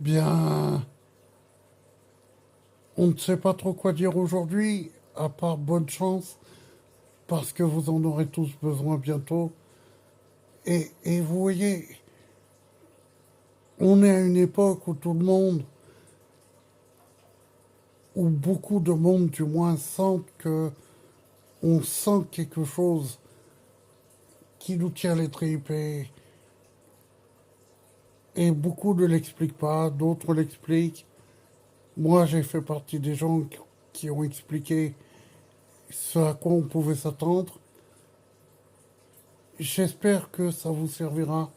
Bien, on ne sait pas trop quoi dire aujourd'hui, à part bonne chance, parce que vous en aurez tous besoin bientôt. Et vous voyez, on est à une époque où tout le monde, où beaucoup de monde du moins sentent que on sent quelque chose qui nous tient les tripes et beaucoup ne l'expliquent pas, d'autres l'expliquent. Moi, j'ai fait partie des gens qui ont expliqué ce à quoi on pouvait s'attendre. J'espère que ça vous servira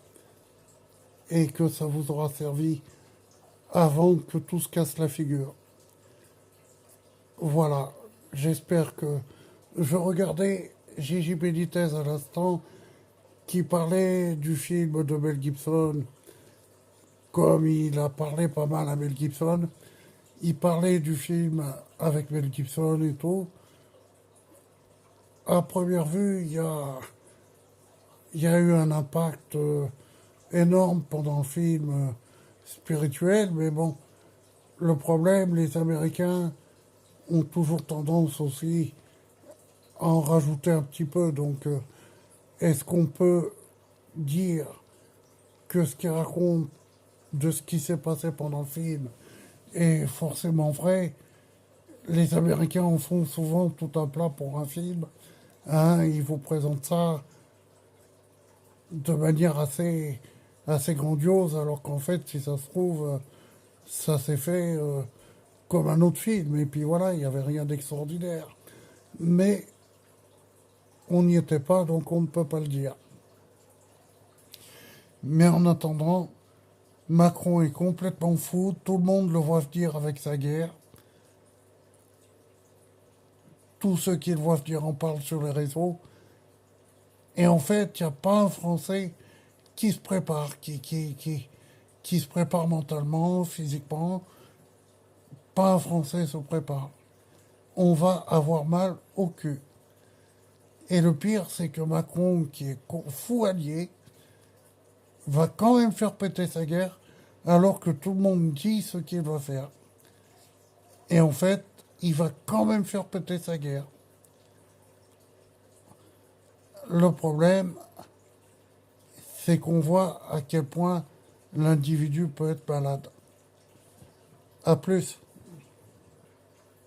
et que ça vous aura servi avant que tout se casse la figure. Voilà, j'espère que... Je regardais Gigi Benitez à l'instant qui parlait du film de Mel Gibson, comme il a parlé pas mal à Mel Gibson. Il parlait du film avec Mel Gibson et tout. À première vue, il y a eu un impact énorme pendant le film spirituel, mais bon, le problème, les Américains ont toujours tendance aussi à en rajouter un petit peu. Donc, est-ce qu'on peut dire que ce qu'il raconte de ce qui s'est passé pendant le film est forcément vrai? Les Américains en font souvent tout un plat pour un film. Hein, ils vous présentent ça de manière assez grandiose, alors qu'en fait, si ça se trouve, ça s'est fait comme un autre film. Et puis voilà, il n'y avait rien d'extraordinaire. Mais on n'y était pas, donc on ne peut pas le dire. Mais en attendant, Macron est complètement fou, tout le monde le voit venir avec sa guerre. Tous ceux qui le voient venir en parlent sur les réseaux. Et en fait, il n'y a pas un Français qui se prépare, qui se prépare mentalement, physiquement. Pas un Français se prépare. On va avoir mal au cul. Et le pire, c'est que Macron, qui est fou allié, va quand même faire péter sa guerre, alors que tout le monde dit ce qu'il va faire. Et en fait, il va quand même faire péter sa guerre. Le problème, c'est qu'on voit à quel point l'individu peut être malade. À plus.